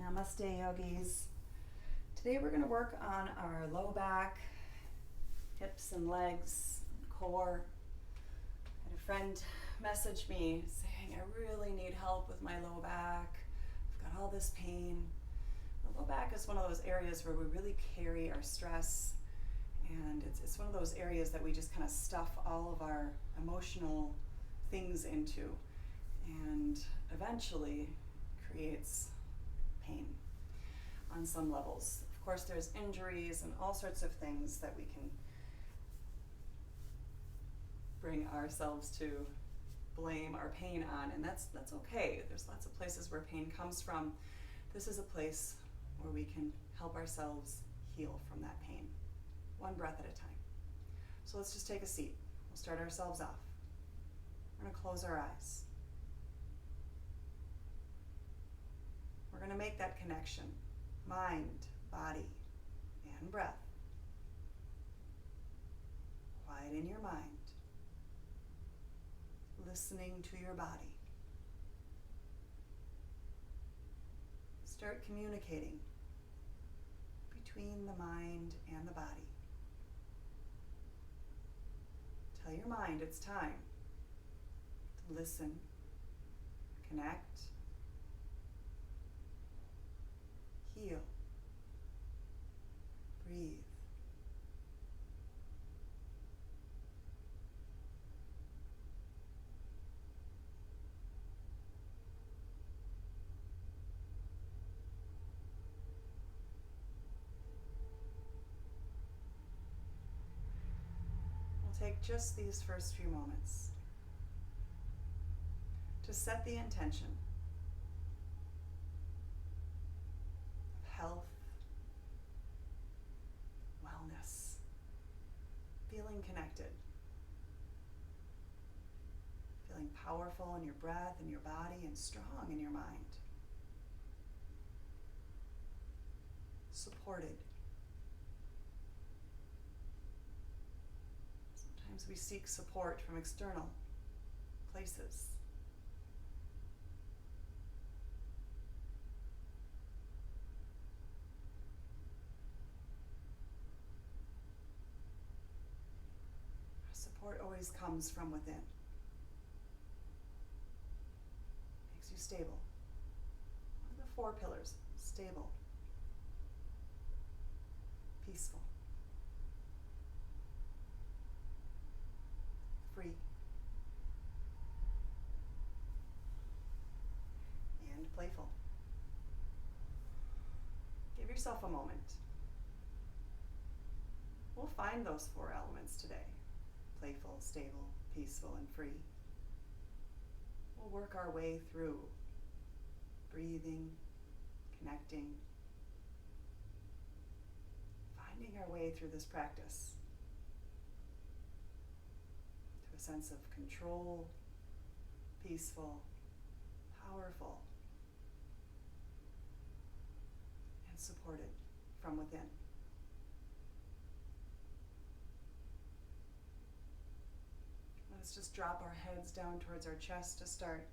Namaste, yogis. Today we're going to work on our low back, hips and legs, core. I had a friend message me saying, I really need help with my low back. I've got all this pain. The low back is one of those areas where we really carry our stress, and it's one of those areas that we just kind of stuff all of our emotional things into, and eventually creates pain on some levels. Of course, there's injuries and all sorts of things that we can bring ourselves to blame our pain on, and that's okay. There's lots of places where pain comes from. This is a place where we can help ourselves heal from that pain, one breath at a time. So let's just take a seat. We'll start ourselves off. We're going to close our eyes. We're going to make that connection, mind, body, and breath. Quiet in your mind, listening to your body. Start communicating between the mind and the body. Tell your mind it's time to listen, connect, heal, breathe. We'll take just these first few moments to set the intention of health, wellness, feeling connected, feeling powerful in your breath and your body and strong in your mind, supported. Sometimes we seek support from external places. Support always comes from within. Makes you stable. One of the 4 pillars: stable, peaceful, free, and playful. Give yourself a moment. We'll find those 4 elements today: playful, stable, peaceful, and free. We'll work our way through breathing, connecting, finding our way through this practice to a sense of control, peaceful, powerful, and supported from within. Let's just drop our heads down towards our chest to start.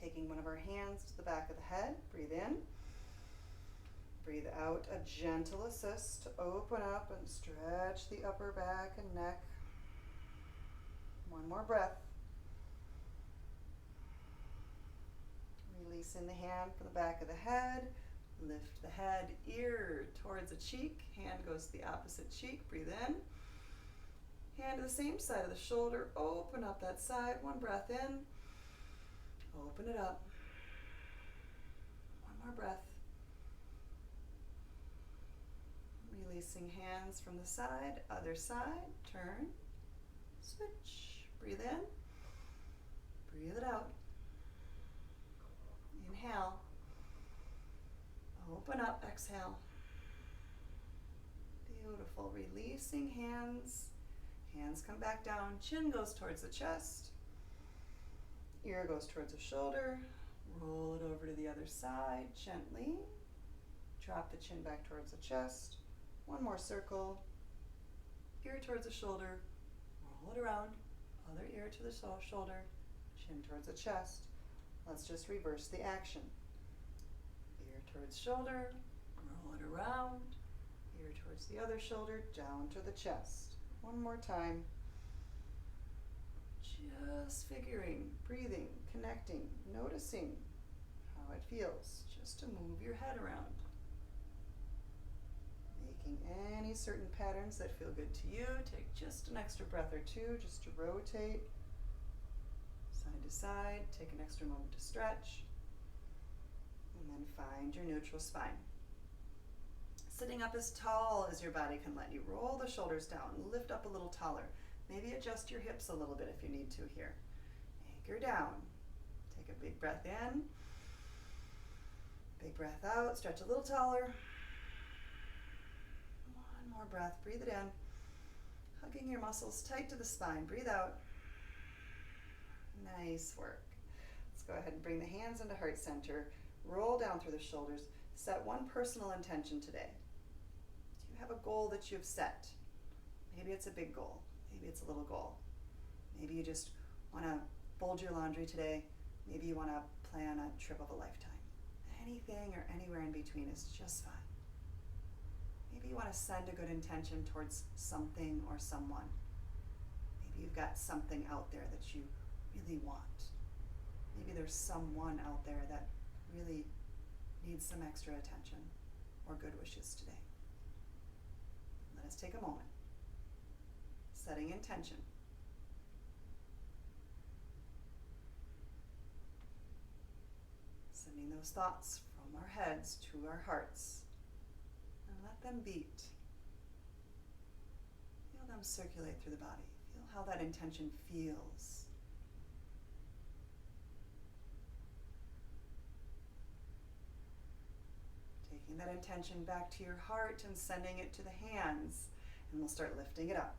Taking one of our hands to the back of the head, breathe in. Breathe out, a gentle assist to open up and stretch the upper back and neck. One more breath. Releasing the hand from the back of the head. Lift the head, ear towards a cheek. Hand goes to the opposite cheek. Breathe in. Hand to the same side of the shoulder. Open up that side. One breath in. Open it up. One more breath. Releasing hands from the side. Other side. Turn. Switch. Breathe in. Breathe it out. Inhale. Open up. Exhale. Beautiful. Releasing hands. Hands come back down. Chin goes towards the chest. Ear goes towards the shoulder. Roll it over to the other side gently. Drop the chin back towards the chest. One more circle. Ear towards the shoulder. Roll it around. Other ear to the shoulder. Chin towards the chest. Let's just reverse the action. towards shoulder, roll it around, ear towards the other shoulder, down to the chest. One more time. Just figuring, breathing, connecting, noticing how it feels just to move your head around. Making any certain patterns that feel good to you. Take just an extra breath or two just to rotate side to side. Take an extra moment to stretch. And then find your neutral spine. Sitting up as tall as your body can let you. Roll the shoulders down, lift up a little taller. Maybe adjust your hips a little bit if you need to here. Anchor down. Take a big breath in. Big breath out. Stretch a little taller. One more breath. Breathe it in. Hugging your muscles tight to the spine. Breathe out. Nice work. Let's go ahead and bring the hands into heart center. Roll down through the shoulders. Set one personal intention today. Do you have a goal that you've set? Maybe it's a big goal. Maybe it's a little goal. Maybe you just want to fold your laundry today. Maybe you want to plan a trip of a lifetime. Anything or anywhere in between is just fine. Maybe you want to send a good intention towards something or someone. Maybe you've got something out there that you really want. Maybe there's someone out there that really needs some extra attention or good wishes today. Let us take a moment. Setting intention. Sending those thoughts from our heads to our hearts. And let them beat. Feel them circulate through the body. Feel how that intention feels. Taking that intention back to your heart and sending it to the hands. And we'll start lifting it up.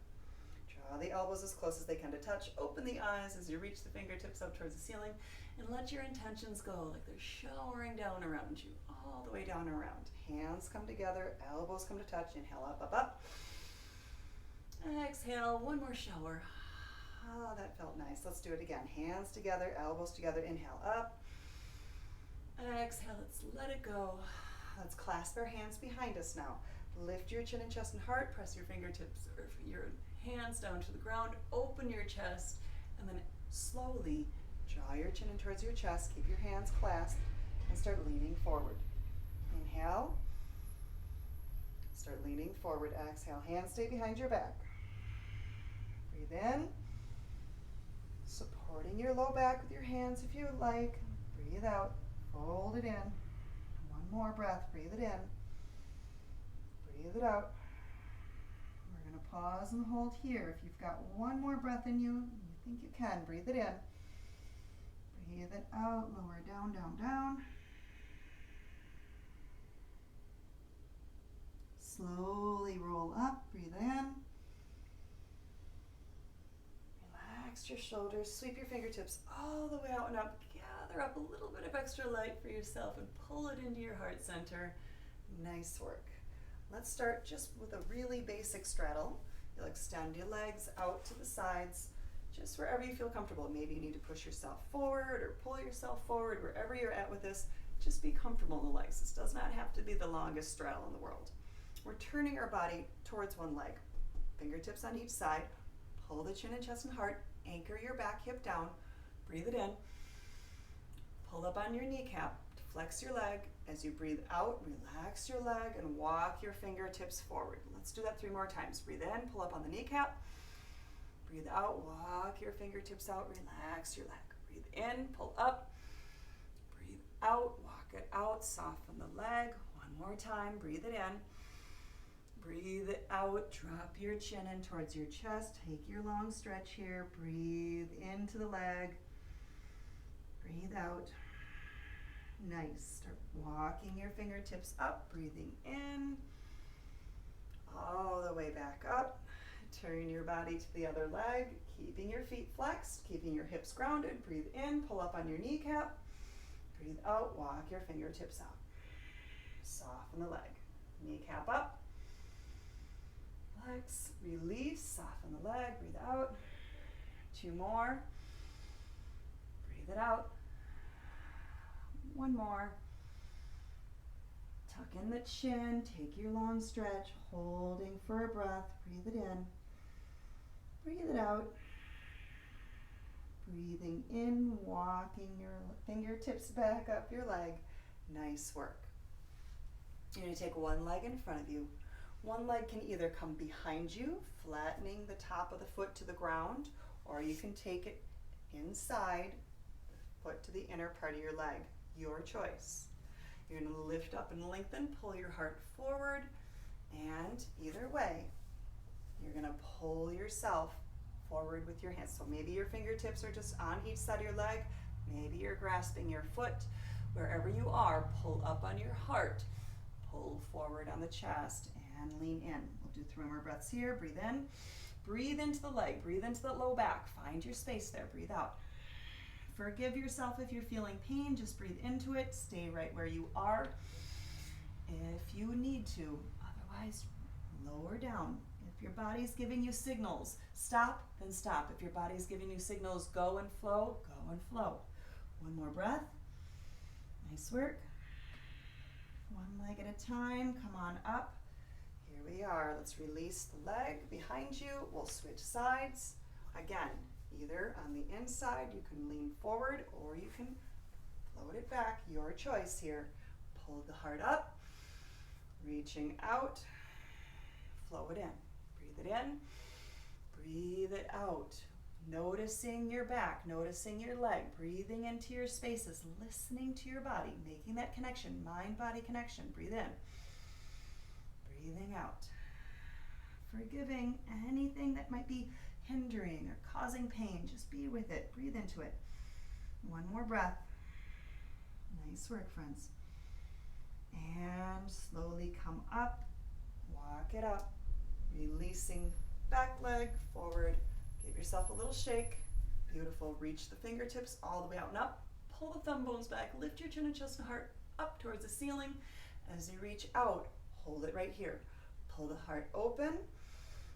Draw the elbows as close as they can to touch. Open the eyes as you reach the fingertips up towards the ceiling. And let your intentions go like they're showering down around you. All the way down and around. Hands come together. Elbows come to touch. Inhale up, up, up. Exhale. One more shower. Oh, that felt nice. Let's do it again. Hands together. Elbows together. Inhale up. Exhale. Let's let it go. Let's clasp our hands behind us now. Lift your chin and chest and heart. Press your fingertips or your hands down to the ground. Open your chest. And then slowly draw your chin in towards your chest. Keep your hands clasped and start leaning forward. Inhale. Start leaning forward. Exhale. Hands stay behind your back. Breathe in. Supporting your low back with your hands if you like. Breathe out. Fold it in. One more breath. Breathe it in. Breathe it out. We're going to pause and hold here. If you've got one more breath in you, you think you can, breathe it in. Breathe it out. Lower down, down, down. Slowly roll up. Breathe in. Relax your shoulders. Sweep your fingertips all the way out and up. Gather up a little bit of extra light for yourself and pull it into your heart center. Nice work. Let's start just with a really basic straddle. You'll extend your legs out to the sides, just wherever you feel comfortable. Maybe you need to push yourself forward or pull yourself forward. Wherever you're at with this, just be comfortable in the legs. This does not have to be the longest straddle in the world. We're turning our body towards one leg. Fingertips on each side. Pull the chin and chest and heart. Anchor your back hip down. Breathe it in. Pull up on your kneecap. Flex your leg. As you breathe out, relax your leg and walk your fingertips forward. Let's do that 3 more times. Breathe in, pull up on the kneecap. Breathe out, walk your fingertips out, relax your leg. Breathe in, pull up. Breathe out, walk it out, soften the leg. One more time, breathe it in. Breathe it out, drop your chin in towards your chest. Take your long stretch here. Breathe into the leg. Breathe out. Nice. Start walking your fingertips up, breathing in, all the way back up. Turn your body to the other leg, keeping your feet flexed, keeping your hips grounded. Breathe in, pull up on your kneecap. Breathe out, walk your fingertips out. Soften the leg. Kneecap up. Flex, release, soften the leg. Breathe out. 2 more. Breathe it out. 1 more. Tuck in the chin, take your long stretch, holding for a breath. Breathe it in. Breathe it out. Breathing in, walking your fingertips back up your leg. Nice work. You're going to take one leg in front of you. One leg can either come behind you, flattening the top of the foot to the ground, or you can take it inside, foot to the inner part of your leg. Your choice. You're going to lift up and lengthen, pull your heart forward, and either way, you're going to pull yourself forward with your hands. So maybe your fingertips are just on each side of your leg. Maybe you're grasping your foot. Wherever you are, pull up on your heart. Pull forward on the chest and lean in. We'll do 3 more breaths here. Breathe in. Breathe into the leg. Breathe into the low back. Find your space there. Breathe out. Forgive yourself if you're feeling pain. Just breathe into it. Stay right where you are if you need to. Otherwise, lower down. If your body's giving you signals, stop, then stop. If your body's giving you signals, go and flow, go and flow. 1 more breath. Nice work. 1 leg at a time. Come on up. Here we are. Let's release the leg behind you. We'll switch sides. Again, either on the inside, you can lean forward, or you can float it back. Your choice here. Pull the heart up, reaching out, flow it in. Breathe it in, breathe it out. Noticing your back, noticing your leg, breathing into your spaces, listening to your body, making that connection, mind-body connection. Breathe in, breathing out. Forgiving anything that might be hindering or causing pain. Just be with it, breathe into it. 1 more breath. Nice work, friends. And slowly come up, walk it up, releasing back leg forward. Give yourself a little shake. Beautiful. Reach the fingertips all the way out and up. Pull the thumb bones back. Lift your chin and chest and heart up towards the ceiling. As you reach out, hold it right here. Pull the heart open.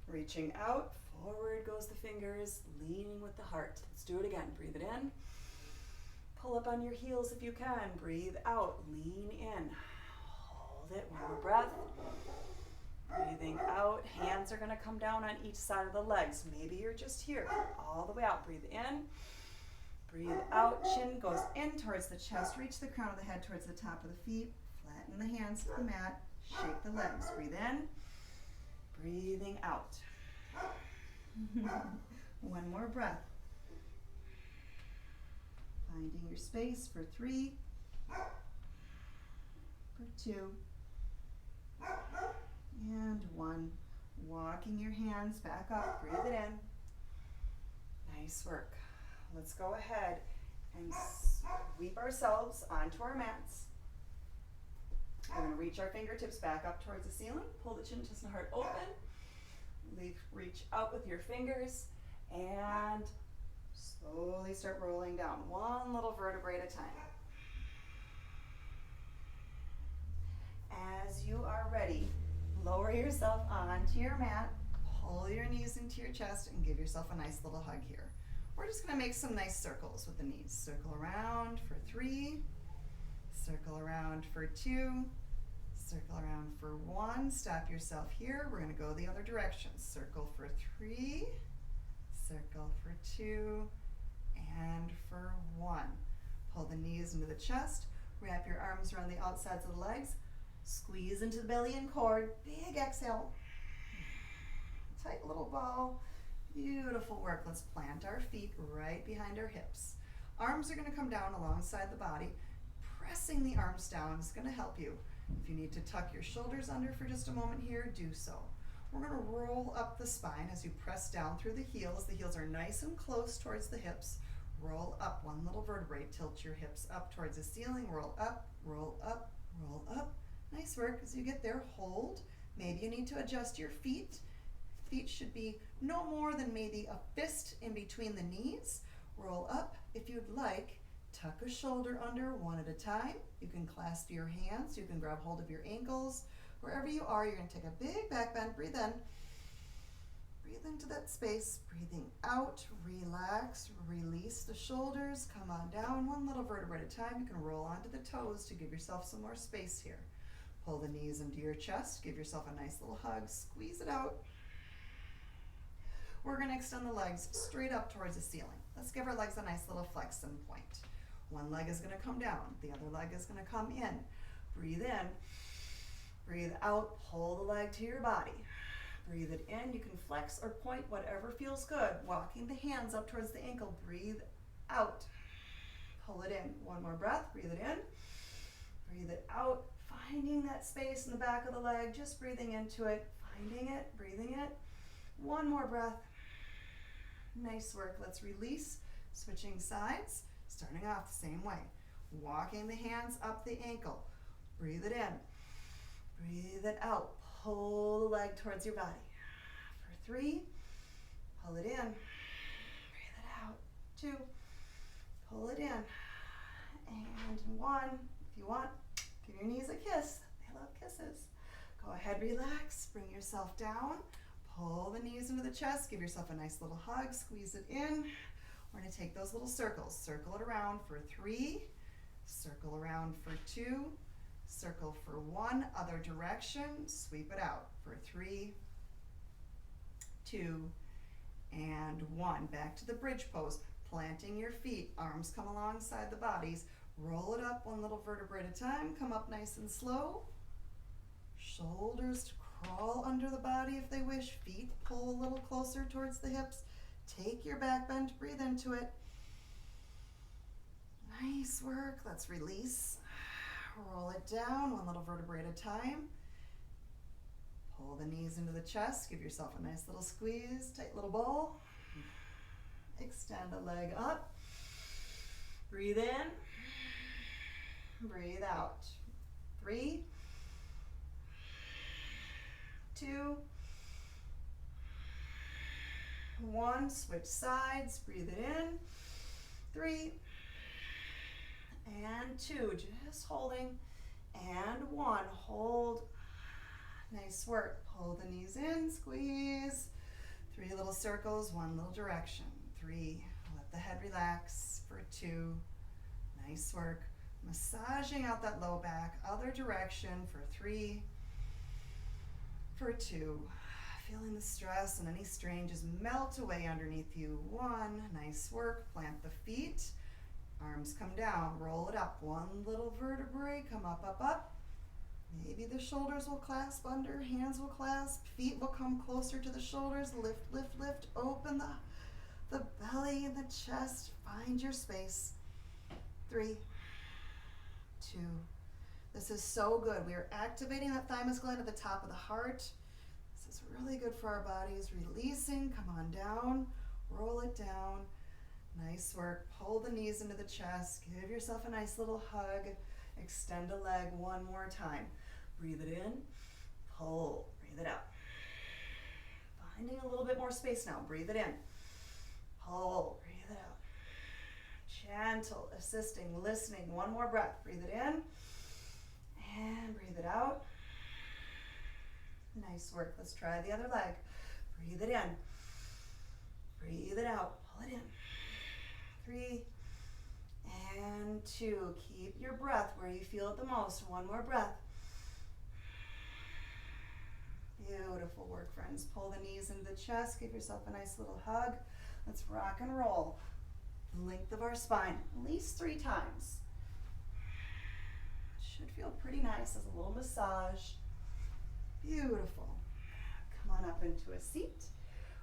Reaching out. Forward goes the fingers. Leaning with the heart. Let's do it again. Breathe it in. Pull up on your heels if you can. Breathe out. Lean in. Hold it. 1 more breath. Breathing out, hands are going to come down on each side of the legs. Maybe you're just here, all the way out. Breathe in, breathe out. Chin goes in towards the chest. Reach the crown of the head towards the top of the feet. Flatten the hands to the mat. Shake the legs. Breathe in, breathing out. 1 more breath. Finding your space for 3, for 2, and 1. Walking your hands back up. Breathe it in. Nice work. Let's go ahead and sweep ourselves onto our mats. We're going to reach our fingertips back up towards the ceiling. Pull the chin, chest, and heart open. Reach out with your fingers and slowly start rolling down 1 little vertebrae at a time. As you are ready, lower yourself onto your mat, pull your knees into your chest, and give yourself a nice little hug here. We're just going to make some nice circles with the knees. Circle around for 3, circle around for 2, circle around for 1. Stop yourself here. We're going to go the other direction. Circle for 3, circle for 2, and for 1. Pull the knees into the chest. Wrap your arms around the outsides of the legs. Squeeze into the belly and core. Big exhale. Tight little ball. Beautiful work. Let's plant our feet right behind our hips. Arms are going to come down alongside the body. Pressing the arms down is going to help you. If you need to tuck your shoulders under for just a moment here, do so. We're going to roll up the spine as you press down through the heels. The heels are nice and close towards the hips. Roll up 1 little vertebrae. Tilt your hips up towards the ceiling. Roll up, roll up, roll up. Nice work. As you get there, hold. Maybe you need to adjust your feet. Feet should be no more than maybe a fist in between the knees. Roll up. If you'd like, tuck a shoulder under 1 at a time. You can clasp your hands. You can grab hold of your ankles. Wherever you are, you're going to take a big back bend. Breathe in. Breathe into that space. Breathing out. Relax. Release the shoulders. Come on down 1 little vertebrae at a time. You can roll onto the toes to give yourself some more space here. Pull the knees into your chest. Give yourself a nice little hug. Squeeze it out. We're going to extend the legs straight up towards the ceiling. Let's give our legs a nice little flex and point. One leg is going to come down. The other leg is going to come in. Breathe in. Breathe out. Pull the leg to your body. Breathe it in. You can flex or point, whatever feels good. Walking the hands up towards the ankle. Breathe out. Pull it in. One more breath. Breathe it in. Breathe it out. Finding that space in the back of the leg. Just breathing into it. Finding it. Breathing it. One more breath. Nice work. Let's release. Switching sides. Starting off the same way. Walking the hands up the ankle. Breathe it in. Breathe it out. Pull the leg towards your body. For 3, pull it in. Breathe it out. 2, pull it in. And 1, if you want, give your knees a kiss. They love kisses. Go ahead, relax. Bring yourself down. Pull the knees into the chest. Give yourself a nice little hug. Squeeze it in. We're going to take those little circles. Circle it around for 3. Circle around for 2. Circle for 1. Other direction. Sweep it out for 3, 2, and 1. Back to the bridge pose. Planting your feet. Arms come alongside the bodies. Roll it up one little vertebrae at a time. Come up nice and slow. Shoulders crawl under the body if they wish. Feet pull a little closer towards the hips. Take your back bend, breathe into it. Nice work. Let's release. Roll it down, one little vertebrae at a time. Pull the knees into the chest. Give yourself a nice little squeeze, tight little ball. Extend a leg up. Breathe in. Breathe out. 3, 2, 1. Switch sides. Breathe it in. 3 and 2. Just holding. And 1. Hold. Nice work. Pull the knees in. Squeeze. 3 little circles. 1 little direction. 3. Let the head relax. For 2. Nice work. Massaging out that low back. Other direction for 3. For 2. Feeling the stress and any strain just melt away underneath you. 1. Nice work. Plant the feet. Arms come down. Roll it up. 1 little vertebrae. Come up, up, up. Maybe the shoulders will clasp under. Hands will clasp. Feet will come closer to the shoulders. Lift, lift, lift. Open the belly and the chest. Find your space. 3, 2. This is so good. We are activating that thymus gland at the top of the heart. This is really good for our bodies. Releasing. Come on down. Roll it down. Nice work. Pull the knees into the chest. Give yourself a nice little hug. Extend a leg one more time. Breathe it in. Pull. Breathe it out. Finding a little bit more space now. Breathe it in. Pull. Breathe it out. Gentle, assisting, listening. One more breath. Breathe it in. And breathe it out. Nice work. Let's try the other leg. Breathe it in. Breathe it out. Pull it in. 3 and 2. Keep your breath where you feel it the most. 1 more breath. Beautiful work, friends. Pull the knees into the chest. Give yourself a nice little hug. Let's rock and roll. The length of our spine, at least 3 times. Should feel pretty nice as a little massage. Beautiful. Come on up into a seat.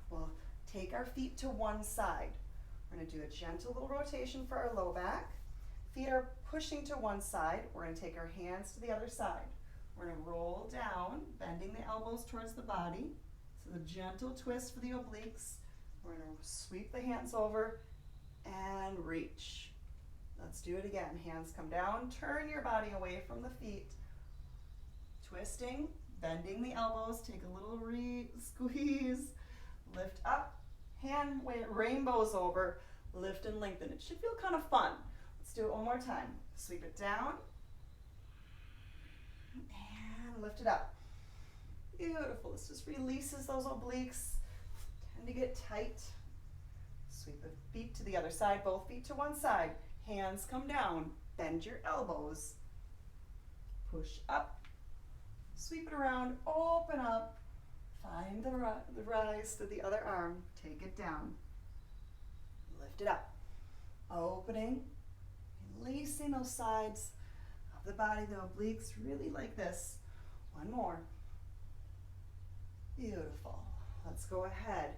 We'll take our feet to one side. We're going to do a gentle little rotation for our low back. Feet are pushing to one side. We're going to take our hands to the other side. We're going to roll down, bending the elbows towards the body. So the gentle twist for the obliques. We're going to sweep the hands over and reach. Let's do it again. Hands come down. Turn your body away from the feet. Twisting, bending the elbows. Take a little squeeze. Lift up. Hand rainbows over, lift and lengthen. It should feel kind of fun. Let's do it one more time. Sweep it down and lift it up. Beautiful. This just releases those obliques. Tend to get tight. Sweep the feet to the other side, both feet to one side. Hands come down. Bend your elbows. Push up. Sweep it around, open up, find the rise to the other arm, take it down, lift it up, opening, releasing those sides of the body, the obliques, really like this. One more. Beautiful. Let's go ahead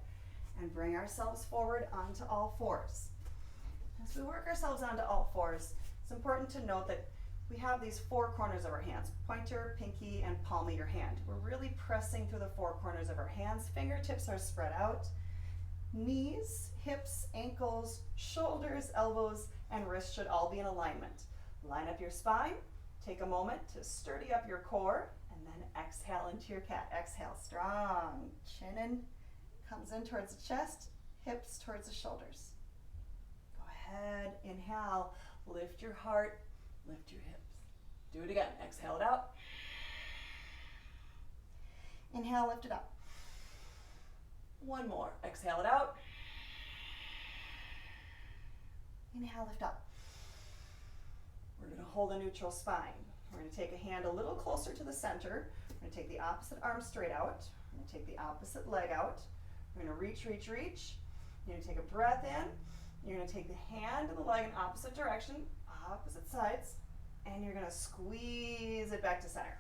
and bring ourselves forward onto all fours. As we work ourselves onto all fours, it's important to note that we have these four corners of our hands, pointer, pinky, and palm of your hand. We're really pressing through the four corners of our hands. Fingertips are spread out. Knees, hips, ankles, shoulders, elbows, and wrists should all be in alignment. Line up your spine. Take a moment to sturdy up your core, and then exhale into your cat. Exhale, strong. Chin in, comes in towards the chest, hips towards the shoulders. Go ahead, inhale, lift your heart, lift your hips. Do it again, exhale it out. Inhale, lift it up. One more, exhale it out. Inhale, lift up. We're gonna hold a neutral spine. We're gonna take a hand a little closer to the center. We're gonna take the opposite arm straight out. We're gonna take the opposite leg out. We're gonna reach, reach, reach. You're gonna take a breath in. You're gonna take the hand and the leg in opposite direction, opposite sides, and you're gonna squeeze it back to center.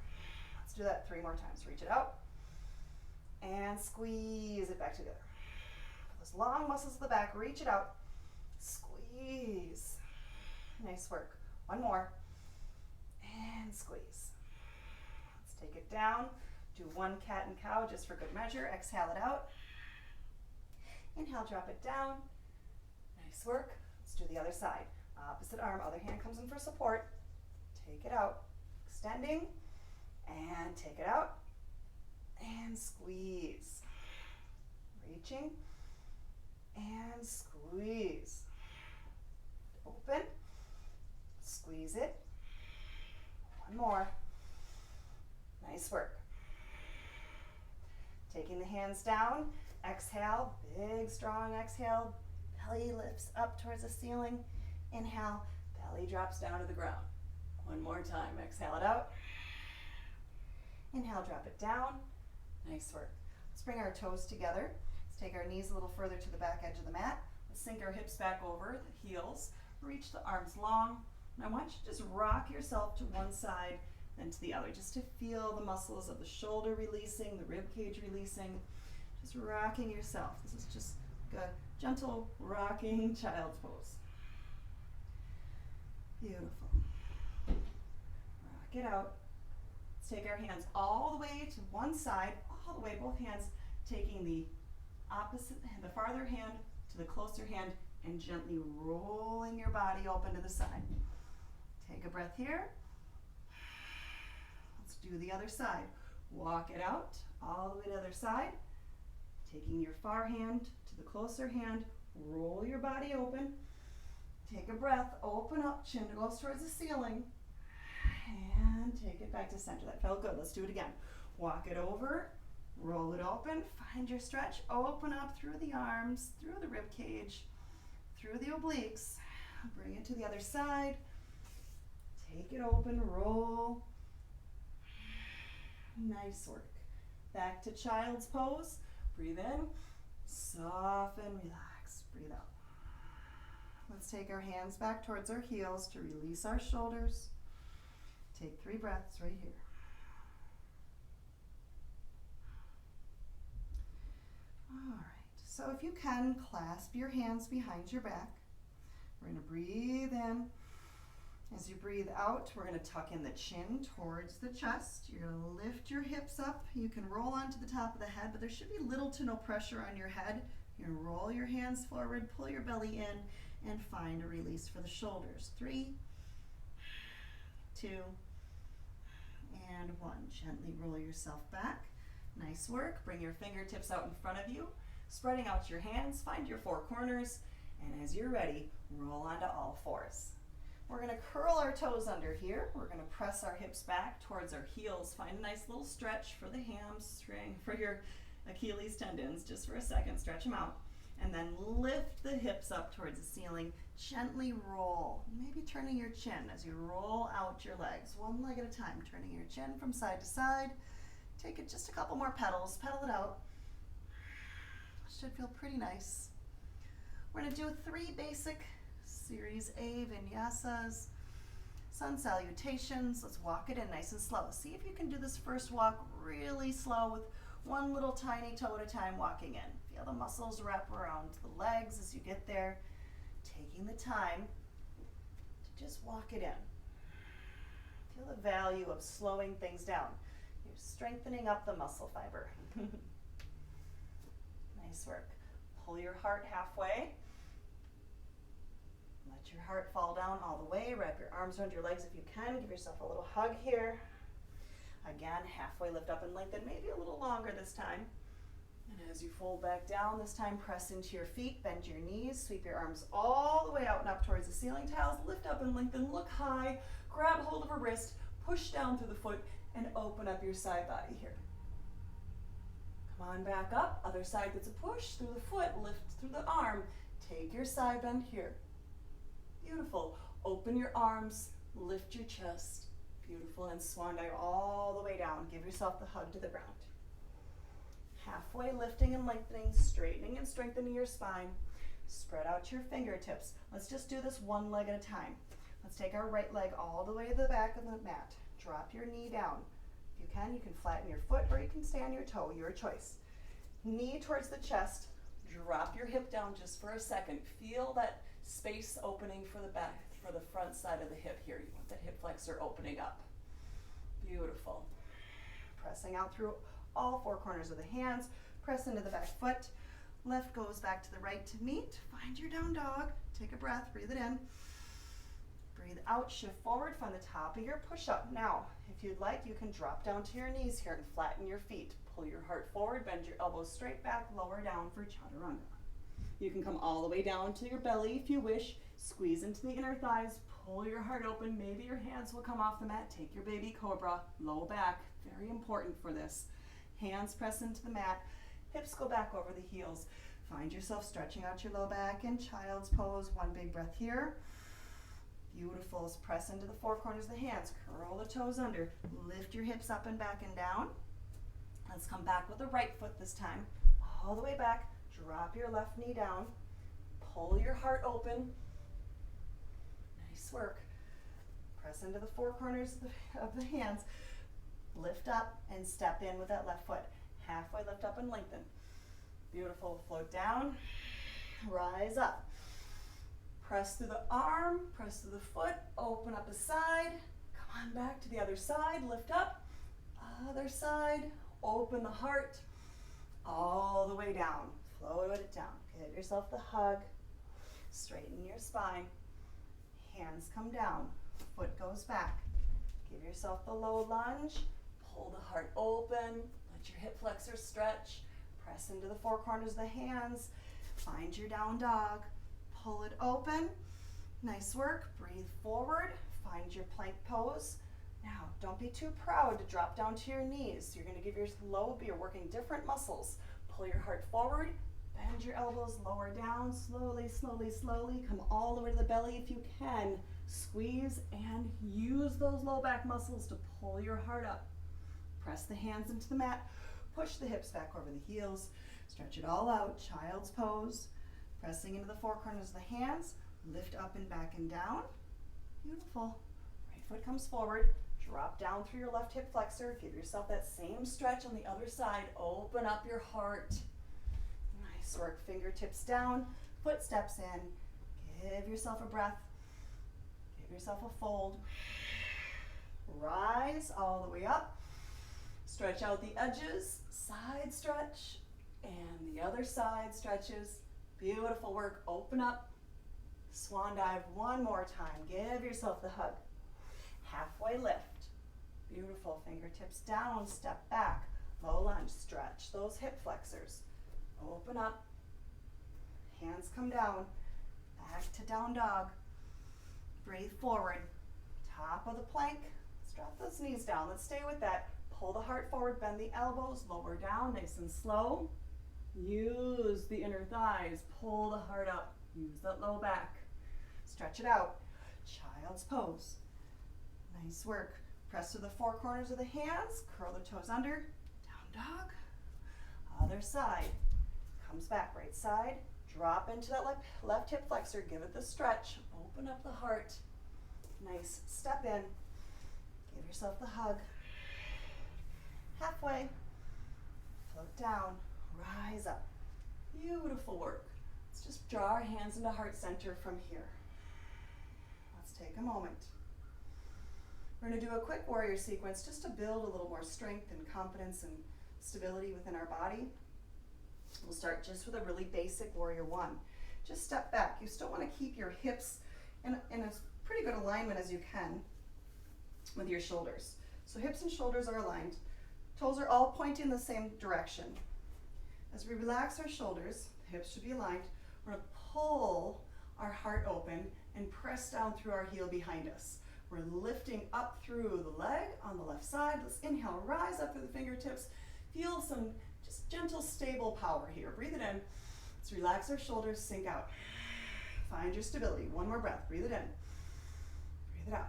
Let's do that 3 more times. Reach it out, and squeeze it back together. Those long muscles of the back, reach it out, squeeze. Nice work. One more, and squeeze. Let's take it down. Do one cat and cow just for good measure. Exhale it out. Inhale, drop it down. Nice work. Let's do the other side. Opposite arm, other hand comes in for support. Take it out, extending, and take it out, and squeeze. Reaching, and squeeze. Open, squeeze it. One more. Nice work. Taking the hands down, exhale, big strong exhale. Belly lifts up towards the ceiling. Inhale, belly drops down to the ground. One more time, exhale it out. Inhale, drop it down. Nice work. Let's bring our toes together. Let's take our knees a little further to the back edge of the mat. Let's sink our hips back over the heels. Reach the arms long. And I want you to just rock yourself to one side and to the other, just to feel the muscles of the shoulder releasing, the rib cage releasing. Just rocking yourself. This is just a gentle rocking child's pose. Beautiful. Rock it out. Let's take our hands all the way to one side, all the way, both hands taking the opposite, the farther hand to the closer hand, and gently rolling your body open to the side. Take a breath here. Let's do the other side. Walk it out all the way to the other side. Taking your far hand to the closer hand, roll your body open. Take a breath, open up, chin goes towards the ceiling, and take it back to center. That felt good. Let's do it again. Walk it over, roll it open, find your stretch, open up through the arms, through the rib cage, through the obliques. Bring it to the other side. Take it open, roll. Nice work. Back to child's pose. Breathe in, soften, relax, breathe out. Let's take our hands back towards our heels to release our shoulders. Take 3 breaths right here. All right, so if you can, clasp your hands behind your back. We're gonna breathe in. As you breathe out, we're gonna tuck in the chin towards the chest. You're gonna lift your hips up. You can roll onto the top of the head, but there should be little to no pressure on your head. You're gonna roll your hands forward, pull your belly in, and find a release for the shoulders. 3, 2, and 1. Gently roll yourself back. Nice work. Bring your fingertips out in front of you. Spreading out your hands, find your 4 corners, and as you're ready, roll onto all 4s. We're gonna curl our toes under here. We're gonna press our hips back towards our heels. Find a nice little stretch for the hamstring, for your Achilles tendons, just for a second, stretch them out. And then lift the hips up towards the ceiling. Gently roll, maybe turning your chin as you roll out your legs, one leg at a time, turning your chin from side to side. Take it just a couple more pedals, pedal it out. Should feel pretty nice. We're going to do 3 basic Series A vinyasas, sun salutations. Let's walk it in nice and slow. See if you can do this first walk really slow with one little tiny toe at a time walking in. Feel the muscles wrap around the legs as you get there, taking the time to just walk it in. Feel the value of slowing things down. You're strengthening up the muscle fiber. Nice work. Pull your heart halfway. Let your heart fall down all the way. Wrap your arms around your legs if you can. Give yourself a little hug here. Again, halfway lift up and lengthen, maybe a little longer this time. And as you fold back down, this time press into your feet, bend your knees, sweep your arms all the way out and up towards the ceiling tiles. Lift up and lengthen, look high, grab hold of a wrist, push down through the foot, and open up your side body here. Come on back up, other side gets a push through the foot, lift through the arm. Take your side bend here. Beautiful. Open your arms, lift your chest. Beautiful, and swan dive all the way down. Give yourself the hug to the ground. Halfway lifting and lengthening, straightening and strengthening your spine. Spread out your fingertips. Let's just do this one leg at a time. Let's take our right leg all the way to the back of the mat. Drop your knee down. If you can flatten your foot or you can stay on your toe, your choice. Knee towards the chest. Drop your hip down just for a second. Feel that space opening for the back, for the front side of the hip here. You want that hip flexor opening up. Beautiful. Pressing out through all 4 corners of the hands. Press into the back foot. Left goes back to the right to meet. Find your down dog. Take a breath, breathe it in. Breathe out, shift forward, find the top of your push-up. Now, if you'd like, you can drop down to your knees here and flatten your feet. Pull your heart forward, bend your elbows straight back, lower down for chaturanga. You can come all the way down to your belly if you wish. Squeeze into the inner thighs, pull your heart open. Maybe your hands will come off the mat. Take your baby cobra, low back, very important for this. Hands press into the mat, hips go back over the heels. Find yourself stretching out your low back in child's pose. One big breath here. Beautiful. Press into the 4 corners of the hands. Curl the toes under. Lift your hips up and back and down. Let's come back with the right foot this time. All the way back. Drop your left knee down. Pull your heart open. Nice work. Press into the 4 corners of the hands. Lift up and step in with that left foot. Halfway lift up and lengthen. Beautiful. Float down. Rise up. Press through the arm, press through the foot, open up a side. Come on back to the other side, lift up. Other side, open the heart, all the way down. Float it down. Give yourself the hug. Straighten your spine. Hands come down. Foot goes back. Give yourself the low lunge. Pull the heart open. Let your hip flexor stretch. Press into the 4 corners of the hands. Find your down dog. Pull it open. Nice work. Breathe forward. Find your plank pose. Now, don't be too proud to drop down to your knees. You're going to give your low, you're working different muscles. Pull your heart forward. Bend your elbows, lower down. Slowly, slowly, slowly. Come all the way to the belly if you can. Squeeze and use those low back muscles to pull your heart up. Press the hands into the mat. Push the hips back over the heels. Stretch it all out. Child's pose. Pressing into the 4 corners of the hands. Lift up and back and down. Beautiful. Right foot comes forward. Drop down through your left hip flexor. Give yourself that same stretch on the other side. Open up your heart. Nice work. Fingertips down. Foot steps in. Give yourself a breath. Give yourself a fold. Rise all the way up. Stretch out the edges. Side stretch. And the other side stretches. Beautiful work. Open up. Swan dive one more time. Give yourself the hug. Halfway lift. Beautiful. Fingertips down. Step back. Low lunge. Stretch those hip flexors. Open up. Hands come down. Back to down dog. Breathe forward. Top of the plank. Let's drop those knees down. Let's stay with that. Pull the heart forward. Bend the elbows. Lower down. Nice and slow. Use the inner thighs, pull the heart up, use that low back. Stretch it out. Child's pose. Nice work. Press to the four corners of the hands, curl the toes under, down dog. Other side. Comes back, right side. Drop into that left hip flexor, give it the stretch, open up the heart. Nice, step in, give yourself the hug. Halfway, float down, rise up. Beautiful work. Let's just draw our hands into heart center from here. Let's take a moment. We're going to do a quick warrior sequence just to build a little more strength and confidence and stability within our body. We'll start just with a really basic warrior one. Just step back. You still want to keep your hips in a pretty good alignment as you can with your shoulders. So hips and shoulders are aligned. Toes are all pointing in the same direction. As we relax our shoulders, the hips should be aligned. We're going to pull our heart open and press down through our heel behind us. We're lifting up through the leg on the left side. Let's inhale, rise up through the fingertips. Feel some just gentle, stable power here. Breathe it in. Let's relax our shoulders, sink out. Find your stability. One more breath. Breathe it in. Breathe it out.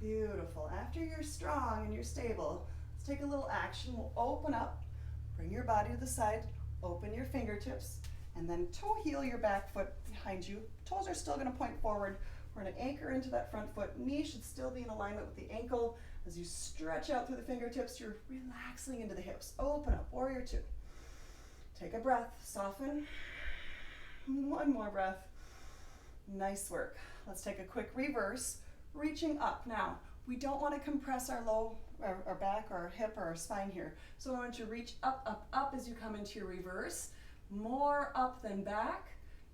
Beautiful. After you're strong and you're stable, let's take a little action. We'll open up. Bring your body to the side. Open your fingertips. And then toe heel your back foot behind you. Toes are still going to point forward. We're going to anchor into that front foot. Knee should still be in alignment with the ankle. As you stretch out through the fingertips, you're relaxing into the hips. Open up, warrior two. Take a breath, soften. One more breath. Nice work. Let's take a quick reverse, reaching up. Now, we don't want to compress our our back or our hip or our spine here. So I want you to reach up, up, up as you come into your reverse. More up than back.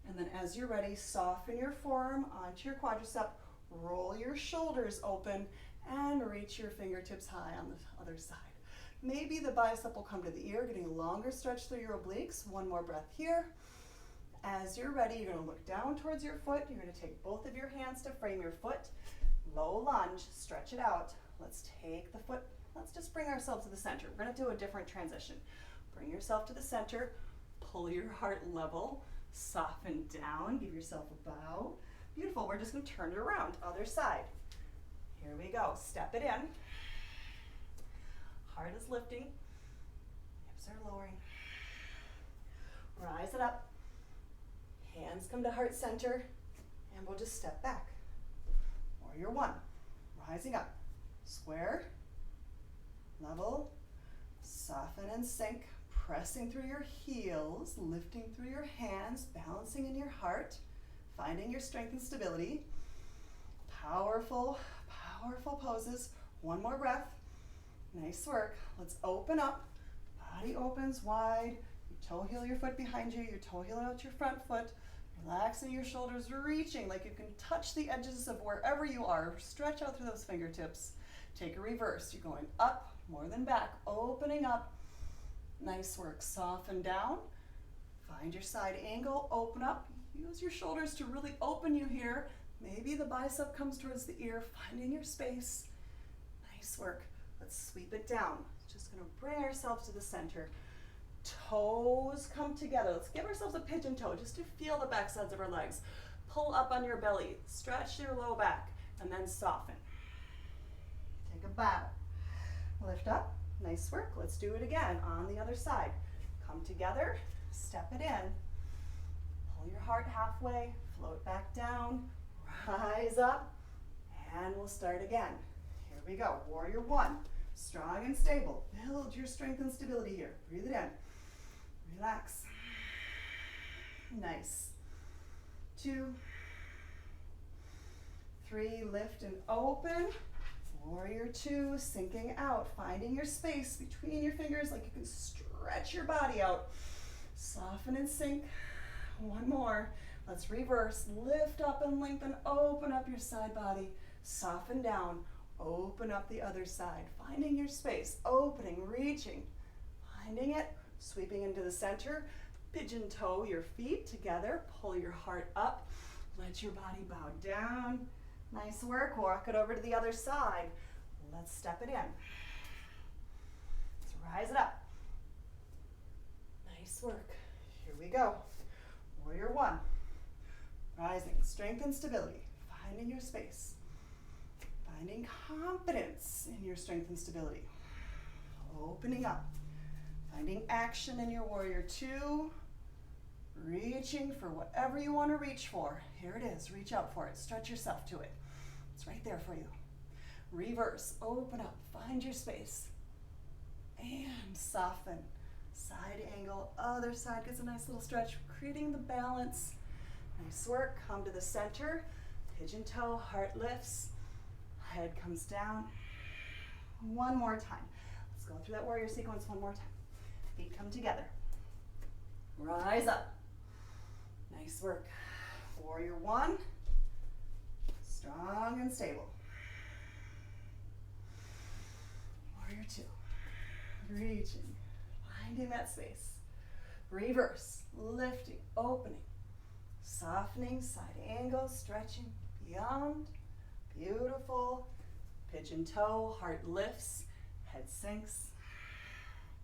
And then as you're ready, soften your forearm onto your quadricep, roll your shoulders open, and reach your fingertips high on the other side. Maybe the bicep will come to the ear, getting a longer stretch through your obliques. One more breath here. As you're ready, you're going to look down towards your foot. You're going to take both of your hands to frame your foot. Low lunge, stretch it out. Let's take the foot, let's just bring ourselves to the center. We're going to do a different transition. Bring yourself to the center, pull your heart level, soften down, give yourself a bow. Beautiful, we're just going to turn it around, other side. Here we go, step it in. Heart is lifting, hips are lowering. Rise it up, hands come to heart center, and we'll just step back. Warrior one, rising up, square, level, soften and sink, pressing through your heels, lifting through your hands, balancing in your heart, finding your strength and stability. Powerful, powerful poses. One more breath. Nice work. Let's open up. Body opens wide. You toe heel your foot behind you. You toe heel out your front foot. Relaxing your shoulders, reaching like you can touch the edges of wherever you are. Stretch out through those fingertips. Take a reverse. You're going up more than back. Opening up. Nice work. Soften down. Find your side angle. Open up. Use your shoulders to really open you here. Maybe the bicep comes towards the ear. Finding your space. Nice work. Let's sweep it down. Just going to bring ourselves to the center. Toes come together. Let's give ourselves a pigeon toe just to feel the back sides of our legs. Pull up on your belly. Stretch your low back. And then soften. Take a bow. Lift up. Nice work. Let's do it again on the other side. Come together. Step it in. Pull your heart halfway. Float back down. Rise up. And we'll start again. Here we go. Warrior one. Strong and stable. Build your strength and stability here. Breathe it in. Relax. Nice. 2, 3, lift and open. Warrior two, sinking out, finding your space between your fingers like you can stretch your body out. Soften and sink. One more. Let's reverse. Lift up and lengthen. Open up your side body. Soften down. Open up the other side. Finding your space. Opening, reaching. Finding it. Sweeping into the center. Pigeon toe your feet together. Pull your heart up. Let your body bow down. Nice work. Walk it over to the other side. Let's step it in. Let's rise it up. Nice work. Here we go. Warrior one. Rising, strength and stability. Finding your space. Finding confidence in your strength and stability. Opening up. Finding action in your warrior two. Reaching for whatever you want to reach for. Here it is. Reach out for it. Stretch yourself to it. It's right there for you. Reverse. Open up. Find your space. And soften. Side angle. Other side gets a nice little stretch. Creating the balance. Nice work. Come to the center. Pigeon toe. Heart lifts. Head comes down. One more time. Let's go through that warrior sequence one more time. Feet come together. Rise up. Nice work. Warrior one. Strong and stable. Warrior two. Reaching. Finding that space. Reverse. Lifting. Opening. Softening. Side angle. Stretching. Beyond. Beautiful. Pigeon toe. Heart lifts. Head sinks.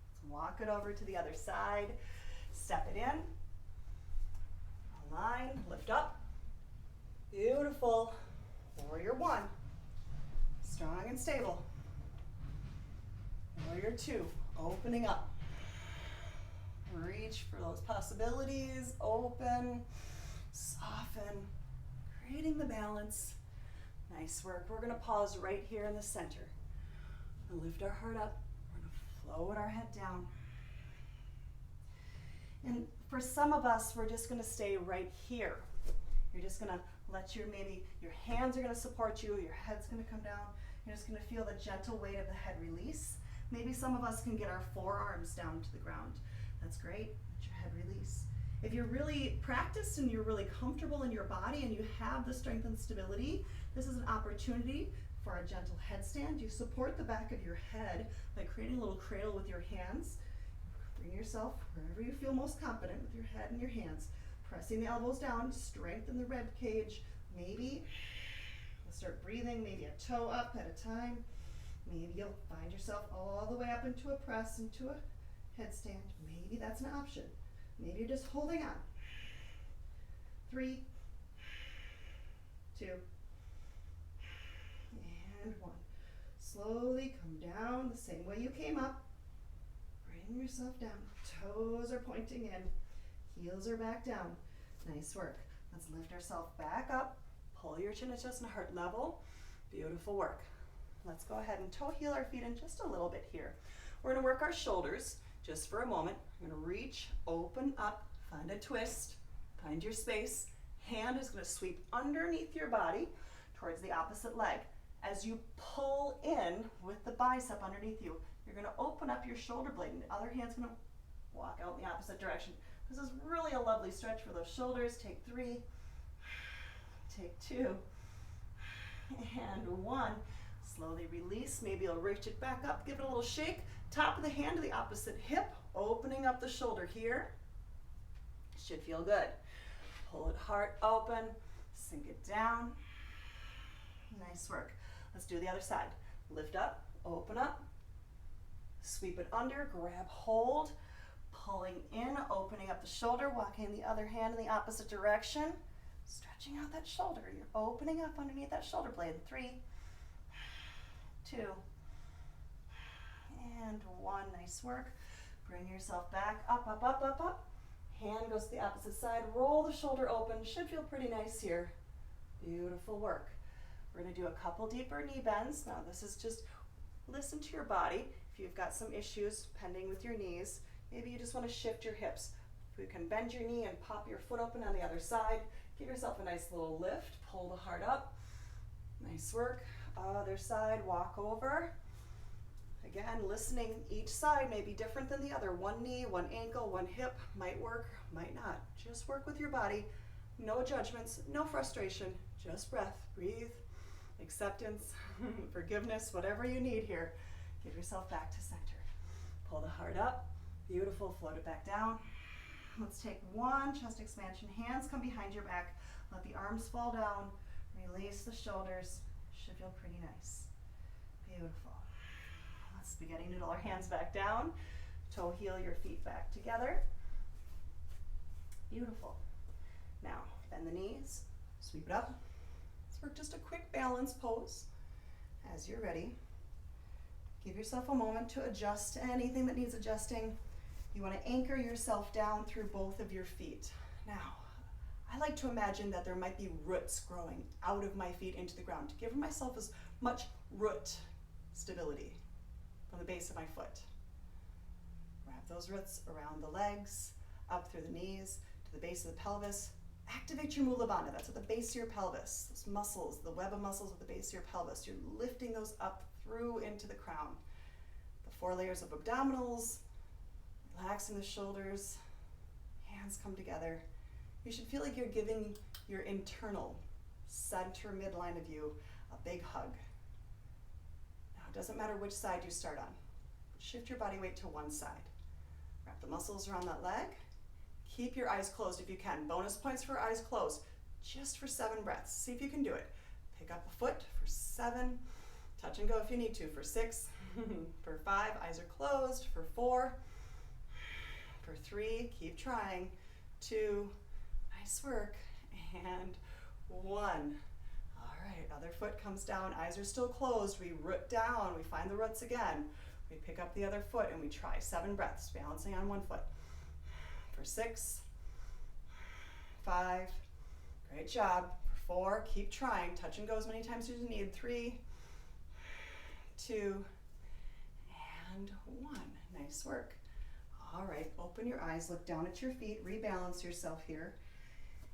Let's walk it over to the other side. Step it in. Align. Lift up. Beautiful. Warrior one. Strong and stable. Warrior two. Opening up. Reach for those possibilities. Open. Soften. Creating the balance. Nice work. We're going to pause right here in the center. And lift our heart up. We're going to float our head down. And for some of us, we're just going to stay right here. You're just going to let maybe your hands are going to support you, your head's going to come down. You're just going to feel the gentle weight of the head release. Maybe some of us can get our forearms down to the ground. That's great. Let your head release. If you're really practiced and you're really comfortable in your body and you have the strength and stability, this is an opportunity for a gentle headstand. You support the back of your head by creating a little cradle with your hands. Bring yourself wherever you feel most confident with your head and your hands. Pressing the elbows down, strengthen the rib cage. Maybe you'll start breathing, maybe a toe up at a time. Maybe you'll find yourself all the way up into a press, into a headstand. Maybe that's an option. Maybe you're just holding on. 3, 2, and 1. Slowly come down the same way you came up. Bring yourself down. Toes are pointing in. Heels are back down. Nice work. Let's lift ourselves back up. Pull your chin to chest and heart level. Beautiful work. Let's go ahead and toe heel our feet in just a little bit here. We're going to work our shoulders just for a moment. We're going to reach, open up, find a twist, find your space. Hand is going to sweep underneath your body towards the opposite leg. As you pull in with the bicep underneath you, you're going to open up your shoulder blade and the other hand's going to walk out in the opposite direction. This is really a lovely stretch for those shoulders. Take 3, take 2, and 1. Slowly release. Maybe you'll reach it back up, give it a little shake. Top of the hand to the opposite hip, opening up the shoulder here. Should feel good. Pull it heart open, sink it down. Nice work. Let's do the other side. Lift up, open up, sweep it under, grab hold, pulling in, opening up the shoulder, walking the other hand in the opposite direction, stretching out that shoulder. You're opening up underneath that shoulder blade. 3, 2, and 1. Nice work. Bring yourself back, up, up, up, up, up. Hand goes to the opposite side. Roll the shoulder open. Should feel pretty nice here. Beautiful work. We're going to do a couple deeper knee bends. Now this is just listen to your body. If you've got some issues pending with your knees, maybe you just want to shift your hips. If you can bend your knee and pop your foot open on the other side, give yourself a nice little lift. Pull the heart up. Nice work. Other side, walk over. Again, listening, each side may be different than the other. One knee, one ankle, one hip might work, might not. Just work with your body. No judgments, no frustration, just breath. Breathe, acceptance, forgiveness, whatever you need here. Give yourself back to center. Pull the heart up. Beautiful, float it back down. Let's take 1 chest expansion. Hands come behind your back. Let the arms fall down. Release the shoulders. Should feel pretty nice. Beautiful. Let's spaghetti noodle our hands back down. Toe heel your feet back together. Beautiful. Now, bend the knees, sweep it up. Let's work just a quick balance pose. As you're ready, give yourself a moment to adjust to anything that needs adjusting. You want to anchor yourself down through both of your feet. Now, I like to imagine that there might be roots growing out of my feet into the ground to give myself as much root stability from the base of my foot. Wrap those roots around the legs, up through the knees, to the base of the pelvis. Activate your Mula Bandha. That's at the base of your pelvis. Those muscles, the web of muscles at the base of your pelvis. You're lifting those up through into the crown. The 4 layers of abdominals, relaxing the shoulders, hands come together. You should feel like you're giving your internal center midline of you a big hug. Now, it doesn't matter which side you start on. Shift your body weight to one side. Wrap the muscles around that leg. Keep your eyes closed if you can. Bonus points for eyes closed, just for 7 breaths. See if you can do it. Pick up a foot for 7. Touch and go if you need to for 6. For 5, eyes are closed. For 4. For 3, keep trying. 2, nice work. And 1. All right, other foot comes down. Eyes are still closed. We root down. We find the roots again. We pick up the other foot and we try 7 breaths, balancing on one foot. For 6, 5, great job. For 4, keep trying. Touch and go as many times as you need. 3, 2, and 1. Nice work. All right, open your eyes, look down at your feet, rebalance yourself here.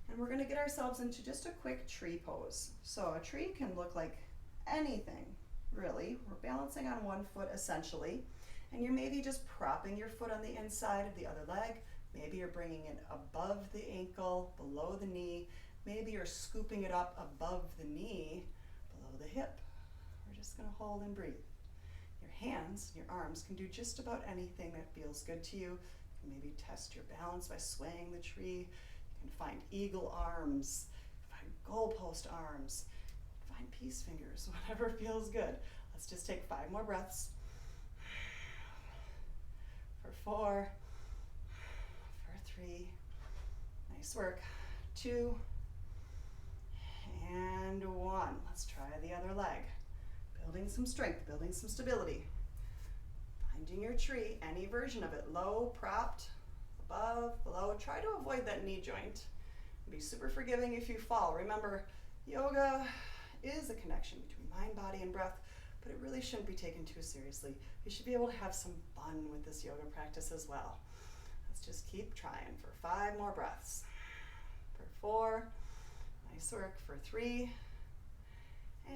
And we're gonna get ourselves into just a quick tree pose. So a tree can look like anything, really. We're balancing on one foot essentially. And you're maybe just propping your foot on the inside of the other leg. Maybe you're bringing it above the ankle, below the knee. Maybe you're scooping it up above the knee, below the hip. We're just gonna hold and breathe. Your hands, your arms can do just about anything that feels good to you. You can maybe test your balance by swaying the tree. You can find eagle arms, find goalpost arms, find peace fingers, whatever feels good. Let's just take 5 more breaths. For 4, for 3, nice work. 2, and 1. Let's try the other leg. Building some strength, building some stability. Finding your tree, any version of it, low, propped, above, below. Try to avoid that knee joint. Be super forgiving if you fall. Remember, yoga is a connection between mind, body, and breath, but it really shouldn't be taken too seriously. You should be able to have some fun with this yoga practice as well. Let's just keep trying for 5 more breaths. For 4, nice work. For 3,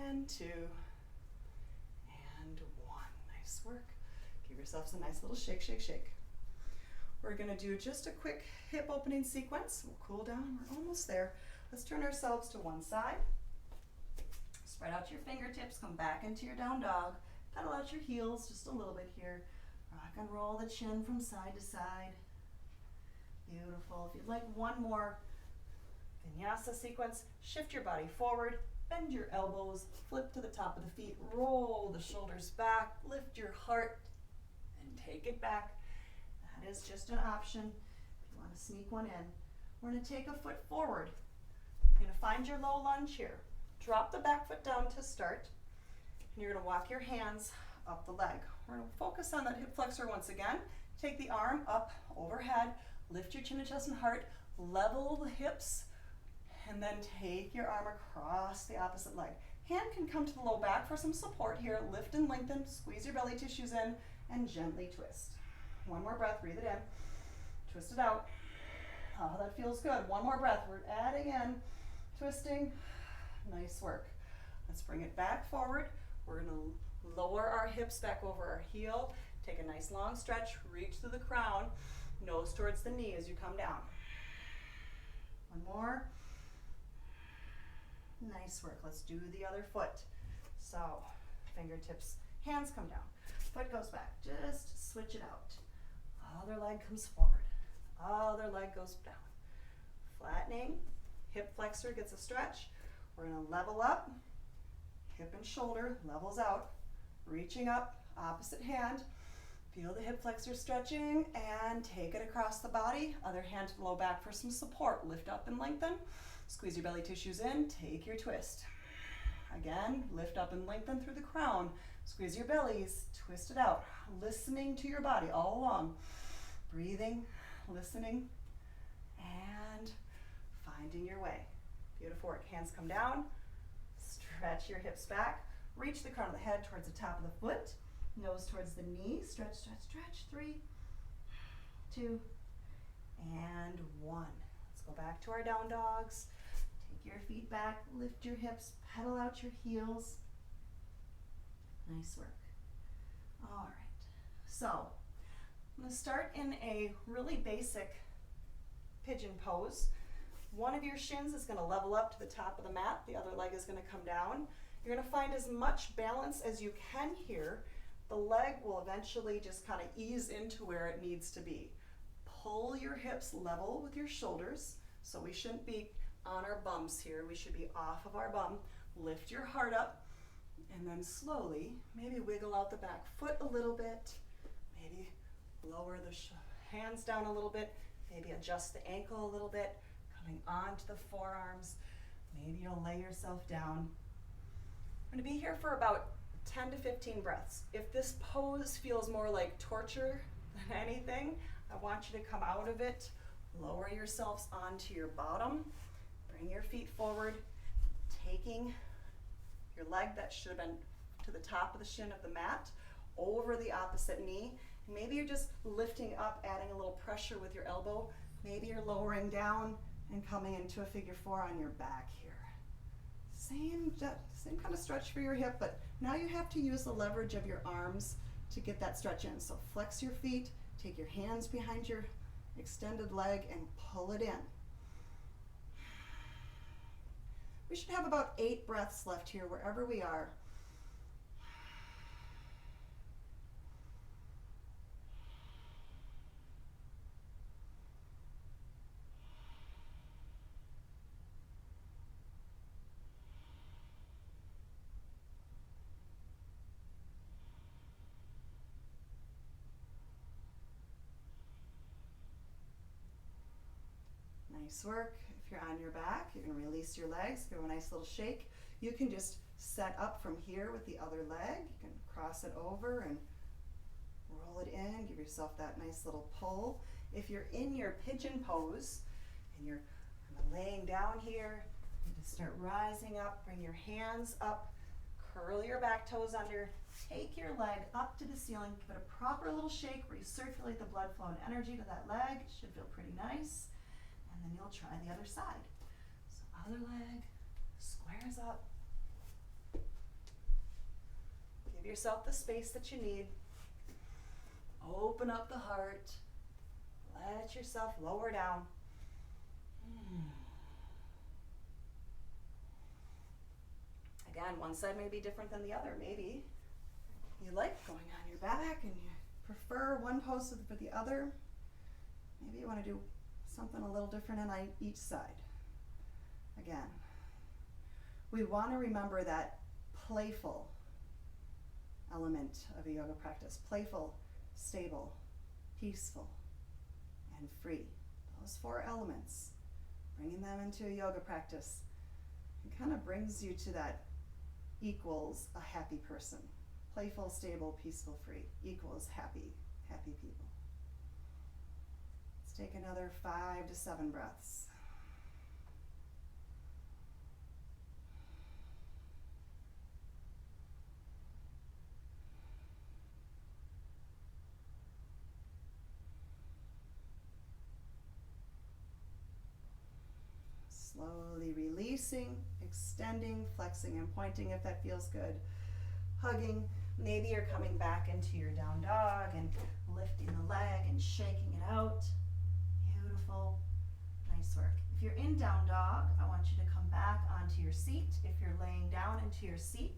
and 2, and 1. Nice work. Give yourselves a nice little shake, shake, shake. We're gonna do just a quick hip opening sequence. We'll cool down, we're almost there. Let's turn ourselves to one side. Spread out your fingertips, come back into your down dog. Pedal out your heels just a little bit here. Rock and roll the chin from side to side. Beautiful. If you'd like one more vinyasa sequence, shift your body forward, bend your elbows, flip to the top of the feet, roll the shoulders back, lift your heart, and take it back. That is just an option if you want to sneak one in. We're going to take a foot forward. You're going to find your low lunge here. Drop the back foot down to start. And you're going to walk your hands up the leg. We're going to focus on that hip flexor once again. Take the arm up overhead, lift your chin and chest and heart, level the hips, and then take your arm across the opposite leg. Hand can come to the low back for some support here. Lift and lengthen, squeeze your belly tissues in, and gently twist. One more breath, breathe it in, twist it out. Oh, that feels good. One more breath, we're adding in, twisting. Nice work. Let's bring it back forward. We're gonna lower our hips back over our heel, take a nice long stretch, reach through the crown, nose towards the knee as you come down. One more. Nice work. Let's do the other foot. So, fingertips, hands come down. Foot goes back. Just switch it out. Other leg comes forward. Other leg goes down. Flattening. Hip flexor gets a stretch. We're going to level up. Hip and shoulder levels out. Reaching up. Opposite hand. Feel the hip flexor stretching and take it across the body. Other hand to the low back for some support. Lift up and lengthen. Squeeze your belly tissues in. Take your twist. Again, lift up and lengthen through the crown. Squeeze your bellies. Twist it out. Listening to your body all along. Breathing, listening, and finding your way. Beautiful work. Hands come down. Stretch your hips back. Reach the crown of the head towards the top of the foot. Nose towards the knee. Stretch, stretch, stretch. 3, 2, and 1. Let's go back to our down dogs. Take your feet back. Lift your hips. Pedal out your heels. Nice work. All right. So, I'm going to start in a really basic pigeon pose. One of your shins is going to level up to the top of the mat. The other leg is going to come down. You're going to find as much balance as you can here. The leg will eventually just kind of ease into where it needs to be. Pull your hips level with your shoulders. So we shouldn't be on our bums here. We should be off of our bum. Lift your heart up and then slowly maybe wiggle out the back foot a little bit. Maybe lower the hands down a little bit. Maybe adjust the ankle a little bit. Coming onto the forearms. Maybe you'll lay yourself down. I'm going to be here for about 10 to 15 breaths. If this pose feels more like torture than anything, I want you to come out of it, lower yourselves onto your bottom, bring your feet forward, taking your leg that should have been to the top of the shin of the mat over the opposite knee. Maybe you're just lifting up, adding a little pressure with your elbow. Maybe you're lowering down and coming into a figure 4 on your back here. Same kind of stretch for your hip, but now you have to use the leverage of your arms to get that stretch in. So flex your feet, take your hands behind your extended leg and pull it in. We should have about 8 breaths left here wherever we are. Nice work. If you're on your back, you're going to release your legs, give them a nice little shake. You can just set up from here with the other leg. You can cross it over and roll it in. Give yourself that nice little pull. If you're in your pigeon pose and you're kind of laying down here, you just start rising up. Bring your hands up. Curl your back toes under. Take your leg up to the ceiling. Give it a proper little shake where you circulate the blood flow and energy to that leg. It should feel pretty nice. And then you'll try the other side. So other leg squares up. Give yourself the space that you need. Open up the heart. Let yourself lower down. Again, one side may be different than the other. Maybe you like going on your back and you prefer one pose for the other. Maybe you want to do something a little different on each side. Again, we want to remember that playful element of a yoga practice. Playful, stable, peaceful, and free. Those 4 elements, bringing them into a yoga practice, it kind of brings you to that equals a happy person. Playful, stable, peaceful, free equals happy people. Take another 5 to 7 breaths. Slowly releasing, extending, flexing and pointing if that feels good. Hugging. Maybe you're coming back into your down dog and lifting the leg and shaking it out. Beautiful. Nice work. If you're in down dog, I want you to come back onto your seat. If you're laying down into your seat,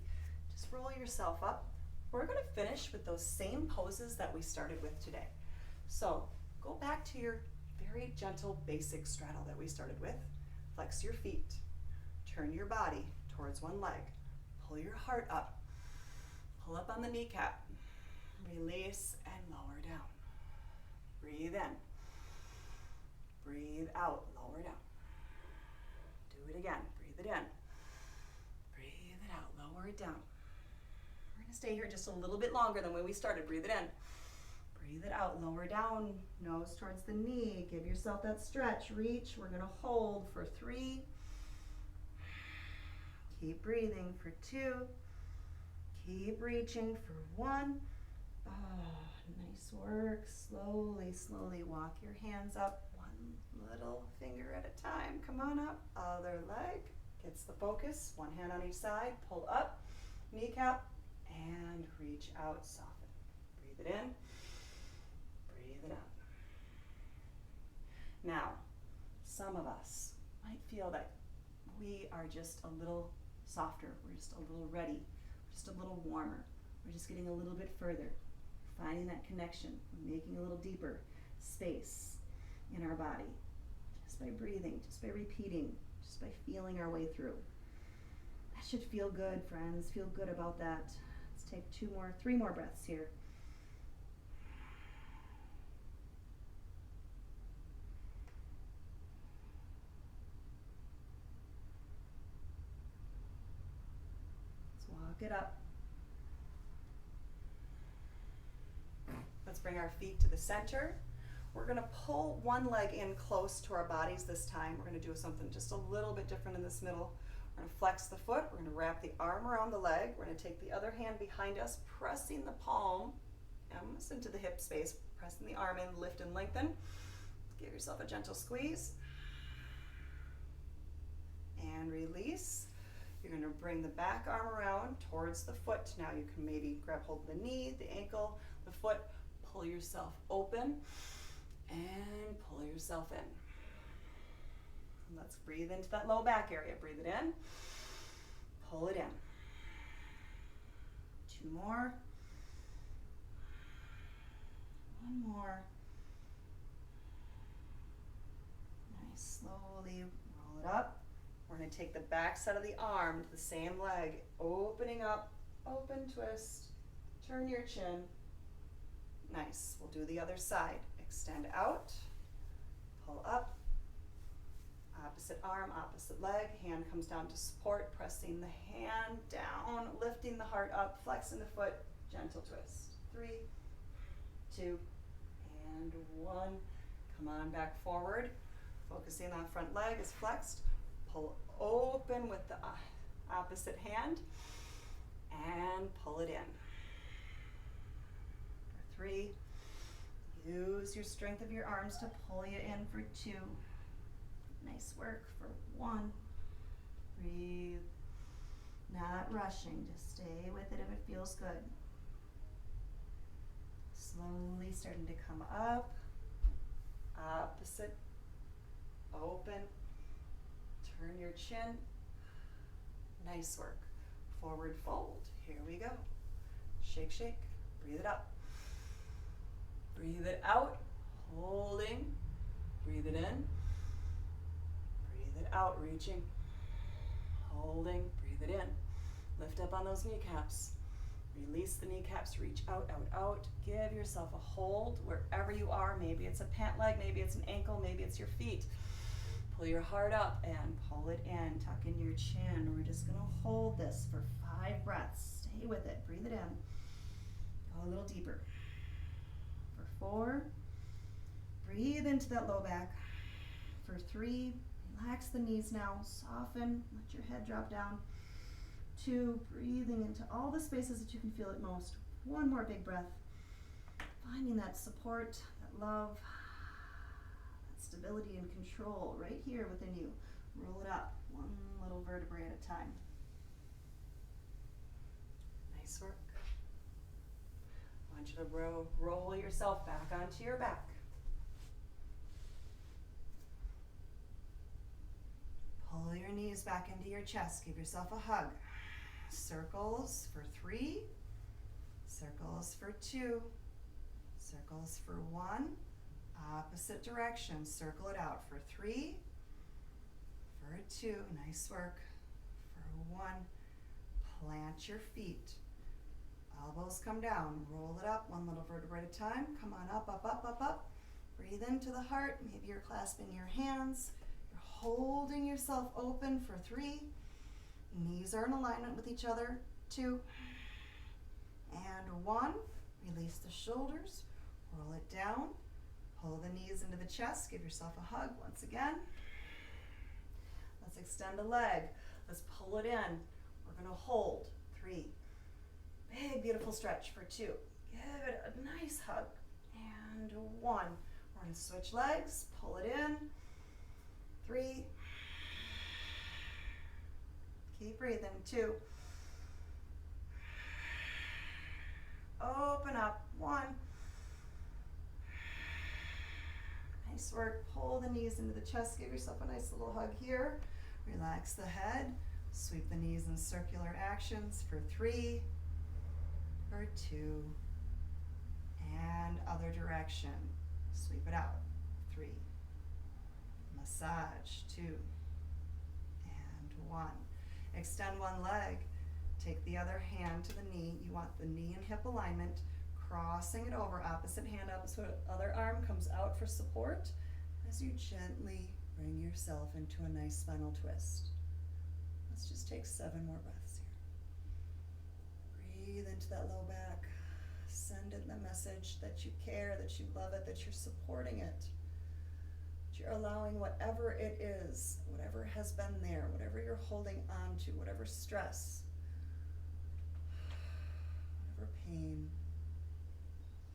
just roll yourself up. We're going to finish with those same poses that we started with today. So go back to your very gentle basic straddle that we started with. Flex your feet. Turn your body towards one leg. Pull your heart up. Pull up on the kneecap. Release and lower down. Breathe in. Breathe out, lower down. Do it again. Breathe it in. Breathe it out, lower it down. We're going to stay here just a little bit longer than when we started. Breathe it in. Breathe it out, lower down, nose towards the knee. Give yourself that stretch, reach. We're going to hold for 3. Keep breathing for 2. Keep reaching for 1. Oh, nice work. Slowly, slowly walk your hands up, one little finger at a time. Come on up. Other leg gets the focus. One hand on each side. Pull up, kneecap, and reach out. Soften. Breathe it in. Breathe it out. Now, some of us might feel that we are just a little softer. We're just a little ready. Just a little warmer. We're just getting a little bit further. Finding that connection, making a little deeper space in our body. Just by breathing, just by repeating, just by feeling our way through. That should feel good, friends. Feel good about that. Let's take 3 more breaths here. Let's walk it up. Let's bring our feet to the center. We're going to pull one leg in close to our bodies this time. We're going to do something just a little bit different in this middle. We're going to flex the foot. We're going to wrap the arm around the leg. We're going to take the other hand behind us, pressing the palm almost into the hip space, pressing the arm in, lift and lengthen. Give yourself a gentle squeeze. And release. You're going to bring the back arm around towards the foot. Now you can maybe grab hold of the knee, the ankle, the foot. Pull yourself open and pull yourself in. And let's breathe into that low back area. Breathe it in, pull it in. 2 more. 1 more. Nice, slowly roll it up. We're going to take the back side of the arm to the same leg, opening up, open twist, turn your chin. Nice. We'll do the other side. Extend out, pull up, opposite arm, opposite leg, hand comes down to support, pressing the hand down, lifting the heart up, flexing the foot, gentle twist. 3, 2, and 1. Come on back forward, focusing on front leg is flexed. Pull open with the opposite hand and pull it in. 3, use your strength of your arms to pull you in for 2. Nice work for 1. Breathe. Not rushing, just stay with it if it feels good. Slowly starting to come up. Opposite. Open. Turn your chin. Nice work. Forward fold. Here we go. Shake, shake. Breathe it up. Breathe it out, holding. Breathe it in. Breathe it out, reaching. Holding, breathe it in. Lift up on those kneecaps. Release the kneecaps, reach out, out, out. Give yourself a hold wherever you are. Maybe it's a pant leg, maybe it's an ankle, maybe it's your feet. Pull your heart up and pull it in. Tuck in your chin. We're just going to hold this for 5 breaths. Stay with it. Breathe it in. Go a little deeper. 4, breathe into that low back. For 3, relax the knees now, soften, let your head drop down. 2, breathing into all the spaces that you can feel it most. 1 more big breath, finding that support, that love, that stability and control right here within you. Roll it up, 1 little vertebrae at a time. Nice work. I want you to roll yourself back onto your back. Pull your knees back into your chest. Give yourself a hug. Circles for 3. Circles for 2. Circles for 1. Opposite direction. Circle it out for 3. For 2. Nice work. For 1. Plant your feet. Elbows come down. Roll it up one little vertebrae at a time. Come on up, up, up, up, up. Breathe into the heart. Maybe you're clasping your hands. You're holding yourself open for 3. Knees are in alignment with each other. 2. And 1. Release the shoulders. Roll it down. Pull the knees into the chest. Give yourself a hug once again. Let's extend a leg. Let's pull it in. We're going to hold. 3. Big, beautiful stretch for 2. Give it a nice hug. And 1. We're going to switch legs. Pull it in. 3. Keep breathing. 2. Open up. 1. Nice work. Pull the knees into the chest. Give yourself a nice little hug here. Relax the head. Sweep the knees in circular actions for 3, for 2, and other direction. Sweep it out. 3. Massage. 2, and 1. Extend one leg. Take the other hand to the knee. You want the knee and hip alignment. Crossing it over, opposite hand up, so other arm comes out for support as you gently bring yourself into a nice spinal twist. Let's just take 7 more breaths here. Breathe into that low back. Send it the message that you care, that you love it, that you're supporting it. That you're allowing whatever it is, whatever has been there, whatever you're holding on to, whatever stress, whatever pain,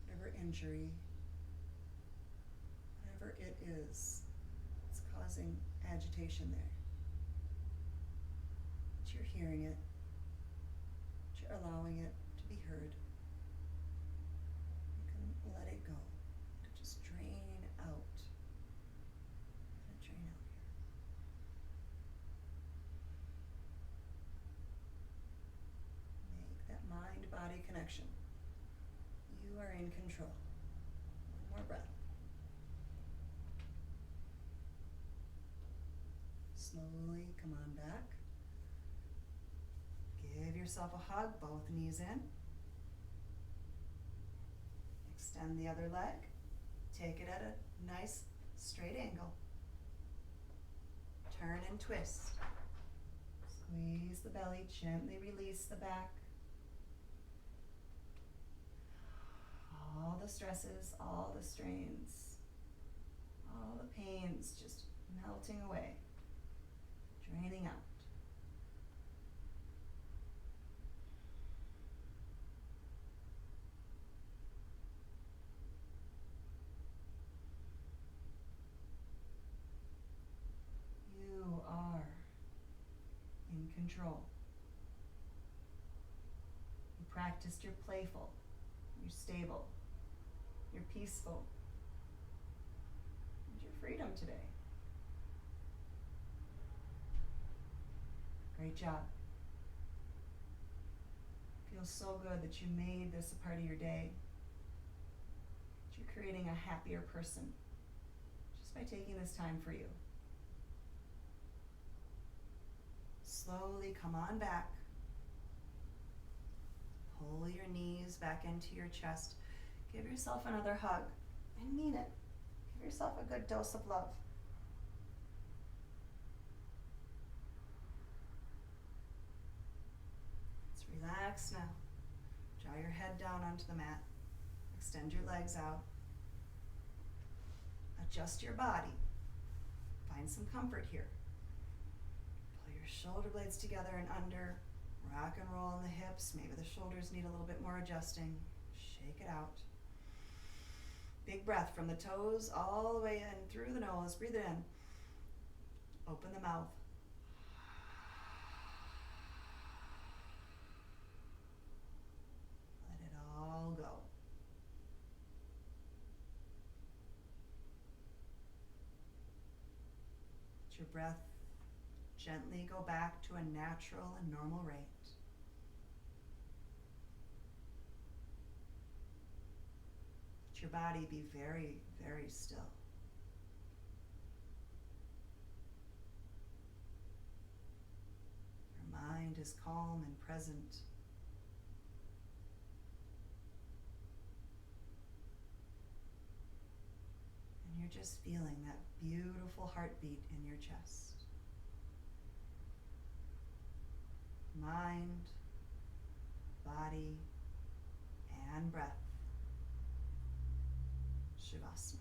whatever injury, whatever it is, it's causing agitation there. But you're hearing it, but you're allowing it to be heard. You can let it go. Let it just drain out. Let it drain out here. Make that mind-body connection. You are in control. One more breath. Slowly come on back. Give yourself a hug, both knees in. Extend the other leg. Take it at a nice straight angle. Turn and twist. Squeeze the belly, gently release the back. All the stresses, all the strains, all the pains just melting away, draining out. You are in control. You practiced your playful, you're stable. You're peaceful. And your freedom today. Great job. Feels so good that you made this a part of your day. That you're creating a happier person just by taking this time for you. Slowly come on back. Pull your knees back into your chest. Give yourself another hug. I mean it. Give yourself a good dose of love. Let's relax now. Draw your head down onto the mat. Extend your legs out. Adjust your body. Find some comfort here. Pull your shoulder blades together and under. Rock and roll in the hips. Maybe the shoulders need a little bit more adjusting. Shake it out. Big breath from the toes all the way in through the nose. Breathe it in. Open the mouth. Let it all go. Let your breath gently go back to a natural and normal rate. Let your body be very, very still. Your mind is calm and present. you're just feeling that beautiful heartbeat in your chest. Mind, body, and breath. Shavasana.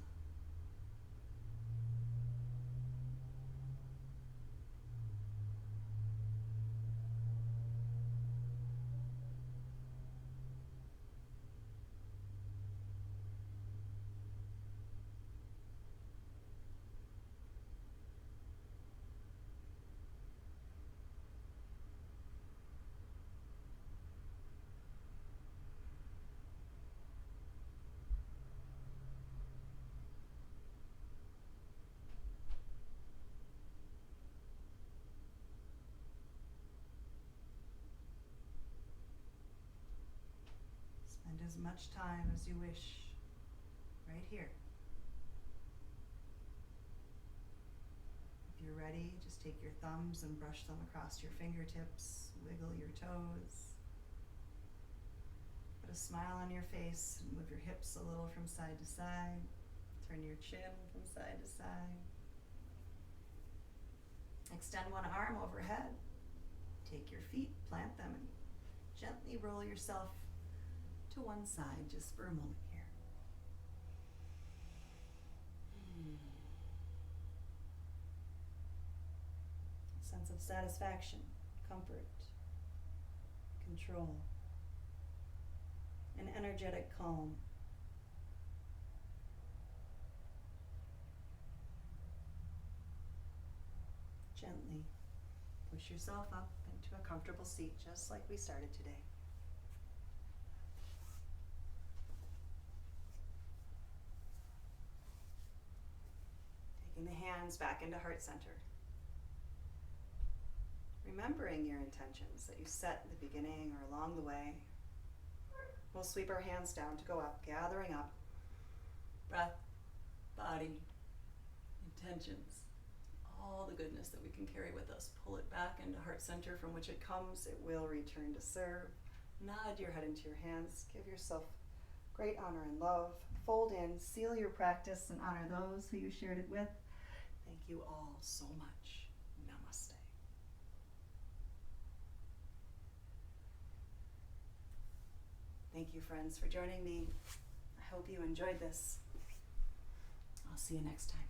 Spend as much time as you wish right here. If you're ready, just take your thumbs and brush them across your fingertips, wiggle your toes. Put a smile on your face and move your hips a little from side to side. Turn your chin from side to side. Extend one arm overhead. Take your feet, plant them, and gently roll yourself to one side just for a moment here. A sense of satisfaction, comfort, control, an energetic calm. Gently push yourself up into a comfortable seat just like we started today. Taking the hands back into heart center. Remembering your intentions that you set in the beginning or along the way. We'll sweep our hands down to go up, gathering up breath, body, intentions, all the goodness that we can carry with us. Pull it back into heart center from which it comes. It will return to serve. Nod your head into your hands. Give yourself great honor and love. Fold in, seal your practice, and honor those who you shared it with. Thank you all so much. Namaste. Thank you, friends, for joining me. I hope you enjoyed this. I'll see you next time.